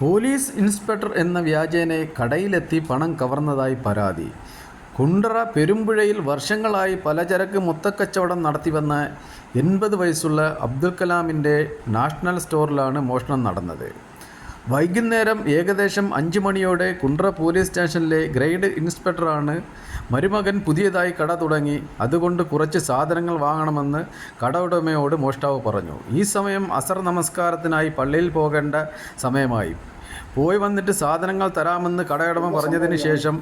Police inspector എന്ന വ്യാജേന കടയിലെത്തി പണം കവർന്നതായി പരാതി. കുണ്ടറ പെരുമ്പുഴയിൽ വർഷങ്ങളായി പലചരക്ക് മൊത്തക്കച്ചവടം നടത്തിവന്ന 80 വയസ്സുള്ള അബ്ദുൽ കലാമിൻ്റെ നാഷണൽ സ്റ്റോറിലാണ് മോഷണം നടന്നത്. വൈകുന്നേരം ഏകദേശം 5 മണിയോടെ കുണ്ടറ പോലീസ് സ്റ്റേഷനിലെ ഗ്രേഡ് ഇൻസ്പെക്ടറാണ് മരുമകൻ പുതിയതായി കട തുടങ്ങി, അതുകൊണ്ട് കുറച്ച് സാധനങ്ങൾ വാങ്ങണമെന്ന് കട ഉടമയോട് മോഷ്ടാവ് പറഞ്ഞു. ഈ സമയം അസർ നമസ്കാരത്തിനായി പള്ളിയിൽ പോകേണ്ട സമയമായി. പോയി വന്നിട്ട് സാധനങ്ങൾ തരാമെന്ന് കടയുടമ പറഞ്ഞതിന് ശേഷം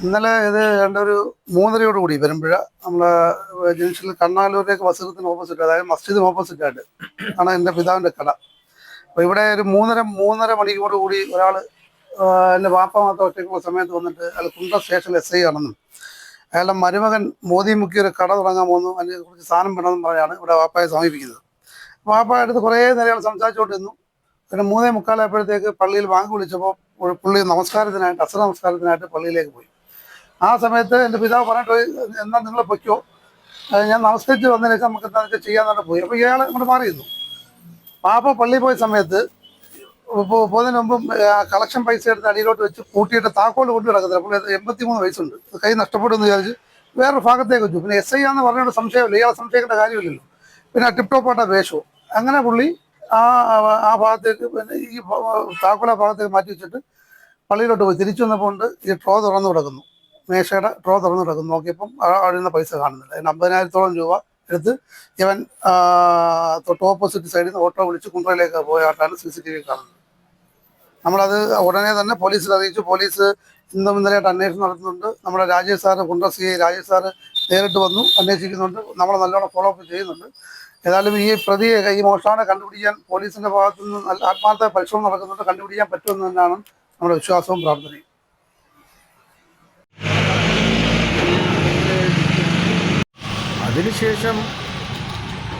ഇന്നലെ ഇത് ഒരു 3:30 കൂടി പെരുമ്പുഴ നമ്മളെ ജംഗ്ഷനിൽ കണ്ണാലൂരിലേക്ക് ബസ്സിന് ഓപ്പോസിറ്റ്, അതായത് മസ്ജിദിന് ഓപ്പോസിറ്റായിട്ട് ആണ് എൻ്റെ പിതാവിൻ്റെ കട. അപ്പോൾ ഇവിടെ ഒരു 3:30 മണിക്കൂർ കൂടി ഒരാൾ എൻ്റെ വാപ്പ മാത്രം ഒറ്റയ്ക്കുള്ള സമയത്ത് വന്നിട്ട് അയാൾ കുണ്ടറ സ്റ്റേഷനിൽ SI ആണെന്നും അയാളുടെ മരുമകൻ മോദി മുക്കി ഒരു കട തുടങ്ങാൻ പോകുന്നു, അതിന് കുറച്ച് സാധനം വേണമെന്നും പറഞ്ഞാണ് ഇവിടെ വാപ്പയെ സമീപിക്കുന്നത്. വാപ്പയുടെ അടുത്ത് കുറേ നേരം സംസാരിച്ചുകൊണ്ടിരുന്നു. പിന്നെ 3:45 ആയപ്പോഴത്തേക്ക് പള്ളിയിൽ ബാങ്ക് വിളിച്ചപ്പോൾ പുള്ളി നമസ്കാരത്തിനായിട്ട് അസർ നമസ്കാരത്തിനായിട്ട് പള്ളിയിലേക്ക് പോയി. ആ സമയത്ത് എൻ്റെ പിതാവ് പറഞ്ഞിട്ട് എന്നാൽ നിങ്ങൾ പൊയ്ക്കോ, ഞാൻ നമസ്കരിച്ച് വന്നതിന് ശേഷം നമുക്ക് എന്താണെന്ന് ചെയ്യാൻ പോയി. അപ്പോൾ ഇയാൾ അങ്ങോട്ട് മാറിയിരുന്നു. പാപ്പ പള്ളിയിൽ പോയ സമയത്ത് പോകുന്നതിന് മുമ്പ് കളക്ഷൻ പൈസ എടുത്ത് അടിയിലോട്ട് വെച്ച് പൂട്ടിയിട്ട് താക്കോൽ കൊണ്ട് കിടക്കുന്നത്. അപ്പോൾ 83 വയസ്സുണ്ട്, കൈ നഷ്ടപ്പെടുമെന്ന് വിചാരിച്ച് വേറൊരു ഭാഗത്തേക്ക് വെച്ചു. പിന്നെ SI ആണെന്ന് പറഞ്ഞുകൊണ്ട് സംശയമില്ല, ഇയാളെ സംശയിക്കേണ്ട കാര്യമില്ലല്ലോ. പിന്നെ ടിപ് ടോപ്പായിട്ട വേഷവും അങ്ങനെ പുള്ളി ആ ഭാഗത്തേക്ക് പിന്നെ ഈ താക്കോൽ ആ ഭാഗത്തേക്ക് മാറ്റി വെച്ചിട്ട് പള്ളിയിലോട്ട് പോയി. തിരിച്ചു വന്നപ്പോൾ ഉണ്ട് ഈ ട്രോ തുറന്നു കിടക്കുന്നു, മേശയുടെ ട്രോ തുറന്നു കിടക്കുന്നു. നോക്കിയപ്പം അവിടുന്ന് പൈസ കാണുന്നില്ല. അതിന് 50,000-ഓളം രൂപ എടുത്ത് ഇവൻ തൊട്ട് ഓപ്പോസിറ്റ് സൈഡിൽ നിന്ന് ഓട്ടോ വിളിച്ച് കുണ്ടറയിലേക്ക് പോയായിട്ടാണ് CCTV കാണുന്നത്. നമ്മളത് ഉടനെ തന്നെ പോലീസിൽ അറിയിച്ചു. പോലീസ് ഇന്നും ഇന്നലെയായിട്ട് അന്വേഷണം നടത്തുന്നുണ്ട്. നമ്മുടെ Rajesh sir, Kundara CI Rajesh sir നേരിട്ട് വന്നു അന്വേഷിക്കുന്നുണ്ട്. നമ്മൾ നല്ലോണം ഫോളോ അപ്പ് ചെയ്യുന്നുണ്ട്. ഏതായാലും ഈ പ്രതിയെ, ഈ മോഷ്ടാവിനെ കണ്ടുപിടിക്കാൻ പോലീസിൻ്റെ ഭാഗത്തു നിന്ന് ആത്മാർത്ഥ പരിശ്രമം നടക്കുന്നുണ്ട്. കണ്ടുപിടിക്കാൻ പറ്റുമെന്ന് തന്നെയാണ് നമ്മുടെ വിശ്വാസവും പ്രാർത്ഥനയും. അതിനുശേഷം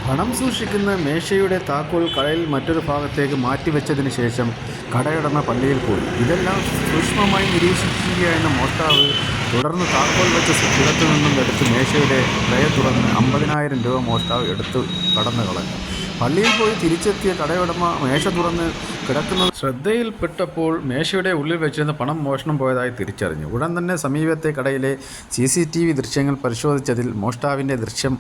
പണം സൂക്ഷിക്കുന്ന മേശയുടെ താക്കോൽ കടയിൽ മറ്റൊരു ഭാഗത്തേക്ക് മാറ്റിവെച്ചതിന് ശേഷം കടയുടമ പള്ളിയിൽ പോയി. ഇതെല്ലാം സൂക്ഷ്മമായി നിരീക്ഷിക്കുകയായിരുന്ന മോഷ്ടാവ് തുടർന്ന് താക്കോൽ വെച്ച സ്ഥലത്തു നിന്നും എടുത്ത് മേശയുടെ ട്രേ തുറന്ന് 50,000 രൂപ മോഷ്ടാവ് എടുത്ത് കടന്നു കളഞ്ഞു. പള്ളിയിൽ പോയി തിരിച്ചെത്തിയ കടയുടമ മേശ തുറന്ന് കിടക്കുന്നത് ശ്രദ്ധയിൽപ്പെട്ടപ്പോൾ മേശയുടെ ഉള്ളിൽ വെച്ചിരുന്ന പണം മോഷണം പോയതായി തിരിച്ചറിഞ്ഞു. ഉടൻ തന്നെ സമീപത്തെ കടയിലെ CCTV ദൃശ്യങ്ങൾ പരിശോധിച്ചതിൽ മോഷ്ടാവിൻ്റെ ദൃശ്യം